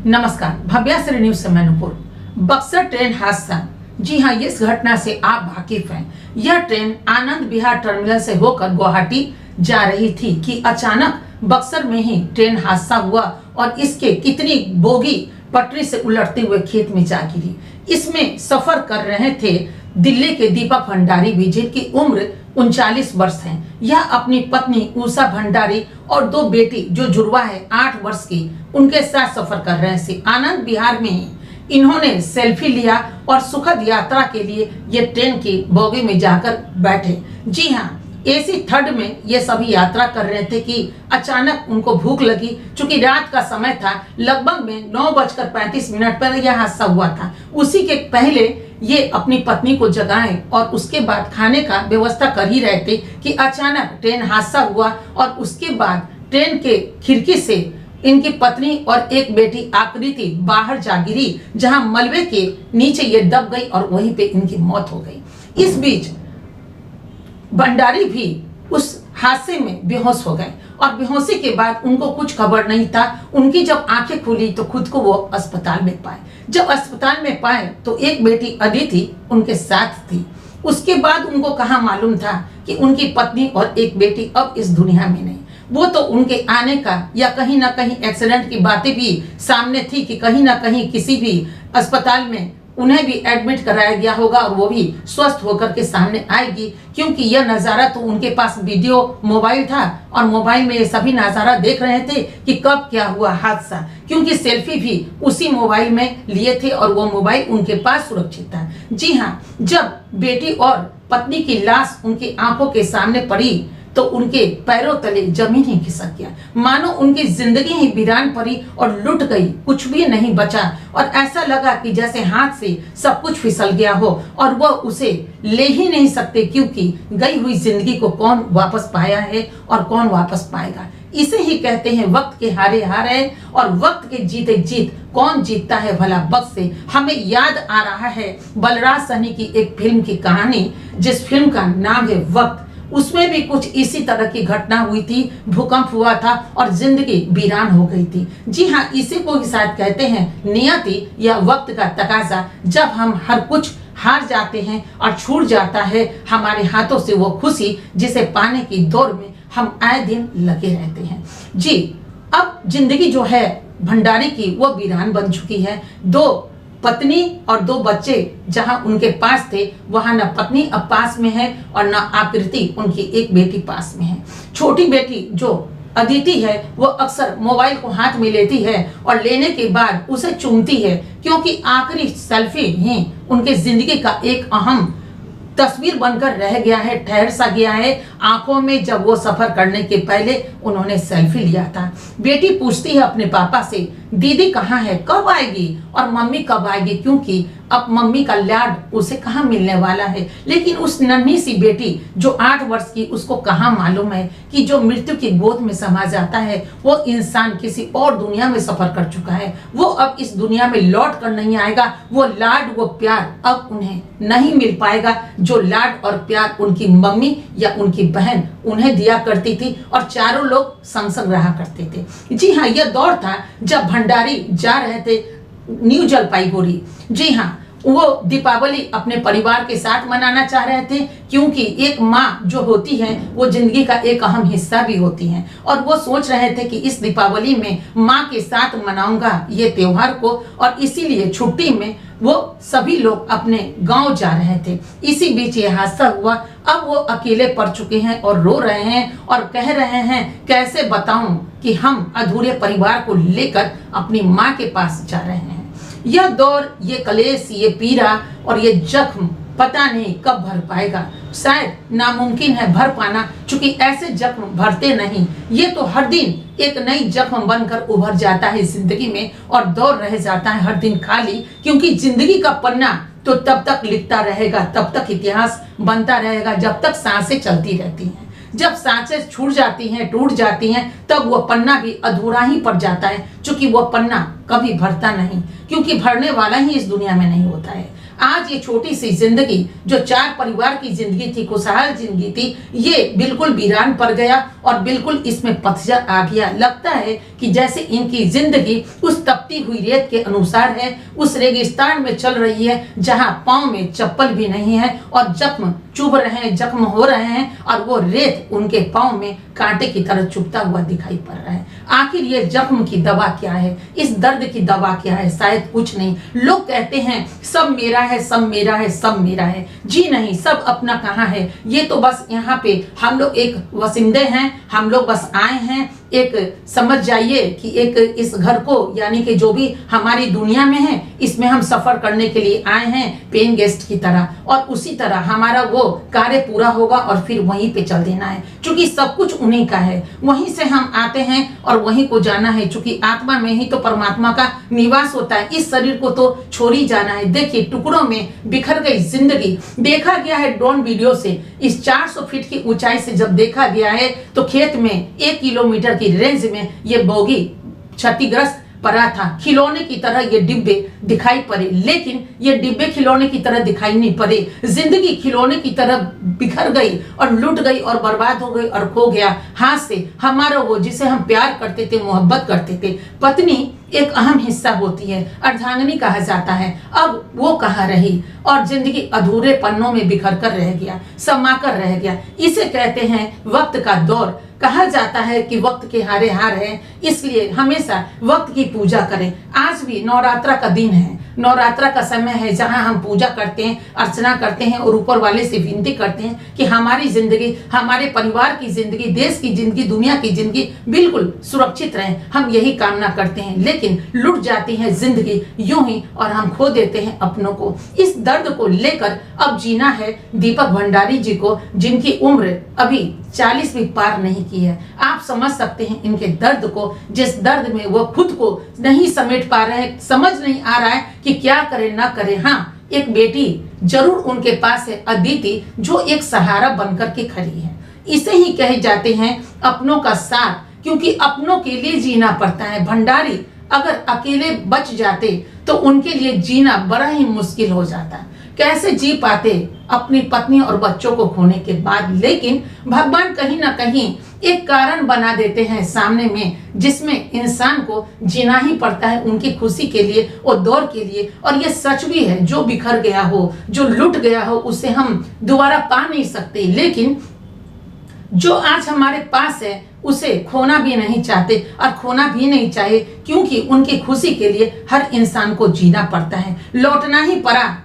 नमस्कार, भव्याश्री न्यूज से मैनपुर। बक्सर ट्रेन हादसा। जी हाँ, इस घटना से आप वाकिफ हैं। यह ट्रेन आनंद विहार टर्मिनल से होकर गुवाहाटी जा रही थी कि अचानक बक्सर में ही ट्रेन हादसा हुआ और इसके कितनी बोगी पटरी से उलटते हुए खेत में जा गिरी। इसमें सफर कर रहे थे दिल्ली के दीपक भंडारी भी, जिनकी उम्र 39 वर्ष है। यह अपनी पत्नी उषा भंडारी और दो बेटी जो जुड़वा है 8 वर्ष की, उनके साथ सफर कर रहे थे। आनंद विहार में ही इन्होंने सेल्फी लिया और सुखद यात्रा के लिए ये ट्रेन की बोगी में जाकर बैठे। जी हाँ, AC 3rd में ये सभी यात्रा कर रहे थे कि अचानक उनको भूख लगी। चूंकि रात का समय था, लगभग में 9:35 पर यह हादसा हुआ था। उसी के पहले ये अपनी पत्नी को जगाएं और उसके बाद खाने का व्यवस्था कर ही रहे थे कि अचानक ट्रेन हादसा हुआ और उसके बाद ट्रेन के खिड़की से इनकी पत्नी और एक बेटी आकृति बाहर जा गिरी, जहां मलबे के नीचे ये दब गई और वहीं पे इनकी मौत हो गई। इस बीच भंडारी भी उस हादसे में बेहोश हो गए और बेहोशी के बाद उनको कुछ खबर नहीं था। उनकी जब आंखें खुली तो खुद को वो अस्पताल में पाए। जब अस्पताल में पाए तो एक बेटी अदिति उनके साथ थी। उसके बाद उनको कहाँ मालूम था कि उनकी पत्नी और एक बेटी अब इस दुनिया में नहीं। वो तो उनके आने का या कहीं ना कहीं एक्सीडेंट की बातें भी सामने थी कि कहीं ना कहीं किसी भी अस्पताल में उन्हें भी एडमिट कराया गया होगा और वो भी स्वस्थ होकर के सामने आएगी, क्योंकि यह नज़ारा तो उनके पास वीडियो मोबाइल था और मोबाइल में ये सभी नज़ारा देख रहे थे कि कब क्या हुआ हादसा, क्योंकि सेल्फी भी उसी मोबाइल में लिए थे और वो मोबाइल उनके पास सुरक्षित था। जी हाँ, जब बेटी और पत्नी की लाश उनकी आंखों के सामने पड़ी तो उनके पैरों तले जमीन ही खिसक गया, मानो उनकी जिंदगी ही वीरान पड़ी और लुट गई, कुछ भी नहीं बचा। और ऐसा लगा कि जैसे हाथ से सब कुछ फिसल गया हो और वह उसे ले ही नहीं सकते, क्योंकि गई हुई जिंदगी को कौन वापस पाया है और कौन वापस पाएगा। इसे ही कहते हैं वक्त के हारे हार है और वक्त के जीते जीत कौन जीतता है भला। वक्त से हमें याद आ रहा है बलराज सहनी की एक फिल्म की कहानी, जिस फिल्म का नाम है वक्त। उसमें भी कुछ इसी तरह की घटना हुई थी, भूकंप हुआ था और जिंदगी वीरान हो गई थी। जी हाँ, इसी को ही शायद कहते हैं नियति या वक्त का तकाजा। जब हम हर कुछ हार जाते हैं और छूट जाता है हमारे हाथों से वो खुशी, जिसे पाने की दौड़ में हम आए दिन लगे रहते हैं। जी, अब जिंदगी जो है भंडारी की वो वीरान बन चुकी है। 2 पत्नी और 2 बच्चे जहां उनके पास थे, वहां न पत्नी अब पास में है और न आकृति उनकी एक बेटी पास में है। छोटी बेटी जो अदिति है वो अक्सर मोबाइल को हाथ में लेती है और लेने के बाद उसे चूमती है, क्योंकि आखिरी सेल्फी ही उनके जिंदगी का एक अहम तस्वीर बनकर रह गया है, ठहर सा गया है आंखों में। जब वो सफर करने के पहले उन्होंने सेल्फी लिया था। बेटी पूछती है अपने पापा से, दीदी कहाँ है, कब आएगी और मम्मी कब आएगी, क्योंकि अब मम्मी का लाड उसे कहाँ मिलने वाला है। लेकिन उस नन्ही सी बेटी जो 8 वर्ष की, उसको कहाँ मालूम है कि जो मृत्यु की गोद में समा जाता है वो इंसान किसी और दुनिया में सफर कर चुका है। वो अब इस दुनिया में लौट कर नहीं आएगा। वो लाड, वो प्यार अब उन्हें नहीं मिल पाएगा, जो लाड और प्यार उनकी मम्मी या उनकी बहन उन्हें दिया करती थी और चारों लोग संग संग रहा करते थे। जी हाँ, यह दौर था जब भंडारी जा रहे थे न्यू जलपाईगुड़ी। जी हाँ, वो दीपावली अपने परिवार के साथ मनाना चाह रहे थे, क्योंकि एक माँ जो होती है वो जिंदगी का एक अहम हिस्सा भी होती है और वो सोच रहे थे कि इस दीपावली में माँ के साथ मनाऊंगा ये त्योहार को, और इसीलिए छुट्टी में वो सभी लोग अपने गांव जा रहे थे। इसी बीच ये हादसा हुआ। अब वो अकेले पड़ चुके हैं और रो रहे हैं और कह रहे हैं, कैसे बताऊं कि हम अधूरे परिवार को लेकर अपनी माँ के पास जा रहे हैं। यह दौर, ये कलेश, ये पीड़ा और ये जख्म पता नहीं कब भर पाएगा। शायद नामुमकिन है भर पाना, क्योंकि ऐसे जख्म भरते नहीं। ये तो हर दिन एक नई जख्म बनकर उभर जाता है जिंदगी में और दौर रह जाता है हर दिन खाली, क्योंकि जिंदगी का पन्ना तो तब तक लिखता रहेगा, तब तक इतिहास बनता रहेगा जब तक सांसें चलती रहती हैं। जब सांसें छूट जाती हैं, टूट जाती हैं, तब वो पन्ना भी अधूरा ही पड़ जाता है, क्योंकि वो पन्ना कभी भरता नहीं, क्योंकि भरने वाला ही इस दुनिया में नहीं होता है। आज ये छोटी सी जिंदगी जो 4 परिवार की जिंदगी थी, खुशहाल जिंदगी थी, ये बिल्कुल वीरान पड़ गया और बिल्कुल इसमें पतझड़ आ गया। लगता है कि जैसे इनकी जिंदगी उस तपती हुई रेत के अनुसार है, उस रेगिस्तान में चल रही है जहां पांव में चप्पल भी नहीं है और जख्म चुभ रहे हैं, जख्म हो रहे हैं और वो रेत उनके पांव में कांटे की तरह चुभता हुआ दिखाई पड़ रहा है। आखिर ये जख्म की दवा क्या है, इस दर्द की दवा क्या है? शायद कुछ नहीं। लोग कहते हैं सब मेरा है, सब मेरा है, सब मेरा है। जी नहीं, सब अपना कहाँ है। ये तो बस यहाँ पे हम लोग एक वसिंदे हैं, हम लोग बस आए हैं, एक समझ जाइए कि एक इस घर को यानी कि जो भी हमारी दुनिया में है इसमें हम सफर करने के लिए आए हैं पेइंग गेस्ट की तरह, और उसी तरह हमारा वो कार्य पूरा होगा और फिर वहीं पे चल देना है, क्योंकि सब कुछ उन्हीं का है। वहीं से हम आते हैं और वहीं को जाना है, क्योंकि आत्मा में ही तो परमात्मा का निवास होता है। इस शरीर को तो छोड़ ही जाना है। देखिए, टुकड़ों में बिखर गई जिंदगी। देखा गया है ड्रोन वीडियो से, इस 400 फीट की ऊंचाई से जब देखा गया है तो खेत में 1 किलोमीटर की रेंज में ये बोगी क्षतिग्रस्त पड़ा था। खिलौने की तरह ये डिब्बे दिखाई पड़े, लेकिन ये डिब्बे खिलौने की तरह दिखाई नहीं पड़े। जिंदगी खिलौने की तरह बिखर गई और लुट गई और बर्बाद हो गई और खो गया हाथ से। हमारा वो जिसे हम प्यार करते थे, मोहब्बत करते थे, पत्नी एक अहम हिस्सा होती है, अर्धांगिनी कहा जाता है, अब वो कहाँ रही और जिंदगी अधूरे पन्नों में बिखर कर रह गया, समा कर रह गया। इसे कहते हैं वक्त का दौर। कहा जाता है कि वक्त के हारे हार है, इसलिए हमेशा वक्त की पूजा करें। आज भी नवरात्रा का दिन है, नवरात्रा का समय है जहां हम पूजा करते हैं, अर्चना करते हैं और ऊपर वाले से विनती करते हैं कि हमारी जिंदगी, हमारे परिवार की जिंदगी, देश की जिंदगी, दुनिया की जिंदगी बिल्कुल सुरक्षित रहे। हम यही कामना करते हैं, लेकिन लुट जाती है जिंदगी यूं ही और हम खो देते हैं अपनों को। इस दर्द को लेकर अब जीना है दीपक भंडारी जी को, जिनकी उम्र अभी 40 भी पार नहीं की है। आप समझ सकते हैं इनके दर्द को, जिस दर्द में वो खुद को नहीं समेट पा रहे हैं, समझ नहीं आ रहा है कि क्या करे ना करे। हाँ, एक बेटी जरूर उनके पास है, अदिति, जो एक सहारा बनकर के खड़ी है। इसे ही कहे जाते हैं अपनों का साथ, क्योंकि अपनों के लिए जीना पड़ता है। भंडारी अगर अकेले बच जाते तो उनके लिए जीना बड़ा ही मुश्किल हो जाता। कैसे जी पाते अपनी पत्नी और बच्चों को खोने के बाद, लेकिन भगवान कहीं ना कहीं एक कारण बना देते हैं सामने में, जिसमें इंसान को जीना ही पड़ता है उनकी खुशी के लिए और दौर के लिए। और ये सच भी है, जो बिखर गया हो, जो लुट गया हो, उसे हम दोबारा पा नहीं सकते, लेकिन जो आज हमारे पास है उसे खोना भी नहीं चाहते और खोना भी नहीं चाहिए, क्योंकि उनकी खुशी के लिए हर इंसान को जीना पड़ता है। लौटना ही पड़ा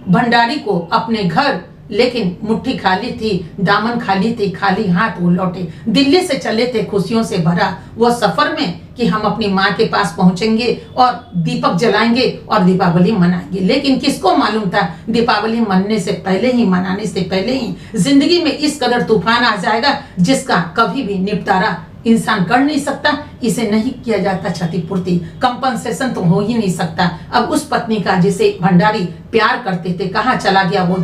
भंडारी को अपने घर, लेकिन मुट्ठी खाली थी, दामन खाली थी, खाली हाथ वो लौटे। दिल्ली से चले थे खुशियों से भरा वो सफर में कि हम अपनी माँ के पास पहुंचेंगे और दीपक जलाएंगे और दीपावली मनाएंगे, लेकिन किसको मालूम था दीपावली मनने से पहले ही, मनाने से पहले ही जिंदगी में इस कदर तूफान आ जाएगा जिसका कभी भी निपटारा इंसान कर नहीं सकता। इसे नहीं किया जाता क्षतिपूर्ति, कंपनसेशन तो हो ही नहीं सकता। अब उस पत्नी का जिसे भंडारी प्यार करते थे, कहाँ चला गया वो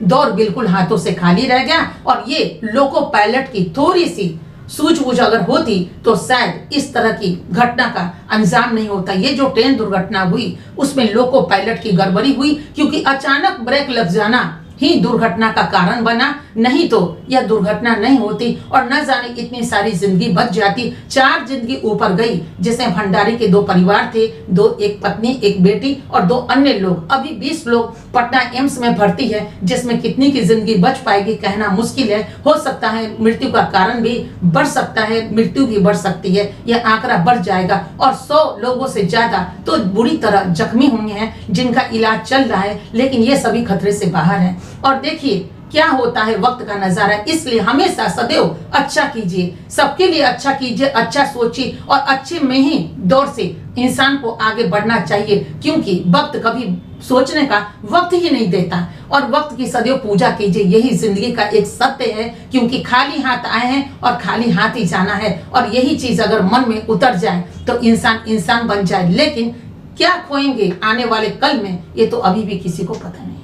दौर बिल्कुल हाथों से खाली रह गया। और ये लोको पायलट की थोड़ी सी सूझबूझ अगर होती तो शायद इस तरह की घटना का अंजाम नहीं होता। ये जो ट्रेन दुर्घटना हुई उसमें लोको पायलट की गड़बड़ी हुई, क्योंकि अचानक ब्रेक लग जाना ही दुर्घटना का कारण बना, नहीं तो यह दुर्घटना नहीं होती और न जाने इतनी सारी जिंदगी बच जाती। 4 जिंदगी ऊपर गई, जिसमें भंडारी के 2 परिवार थे, एक पत्नी, एक बेटी और 2 अन्य लोग। अभी 20 लोग पटना एम्स में भर्ती है, जिसमें कितनी की जिंदगी बच पाएगी कहना मुश्किल है। हो सकता है मृत्यु का कारण भी बढ़ सकता है, मृत्यु भी बढ़ सकती है, यह आंकड़ा बढ़ जाएगा। और 100 लोगों से ज्यादा तो बुरी तरह जख्मी हुए हैं, जिनका इलाज चल रहा है, लेकिन ये सभी खतरे से बाहर है। और देखिए क्या होता है वक्त का नजारा। इसलिए हमेशा सदैव अच्छा कीजिए, सबके लिए अच्छा कीजिए, अच्छा सोचिए और अच्छे में ही दौर से इंसान को आगे बढ़ना चाहिए, क्योंकि वक्त कभी सोचने का वक्त ही नहीं देता। और वक्त की सदैव पूजा कीजिए, यही जिंदगी का एक सत्य है, क्योंकि खाली हाथ आए हैं और खाली हाथ ही जाना है। और यही चीज अगर मन में उतर जाए तो इंसान बन जाए, लेकिन क्या खोएंगे आने वाले कल में, ये तो अभी भी किसी को पता नहीं।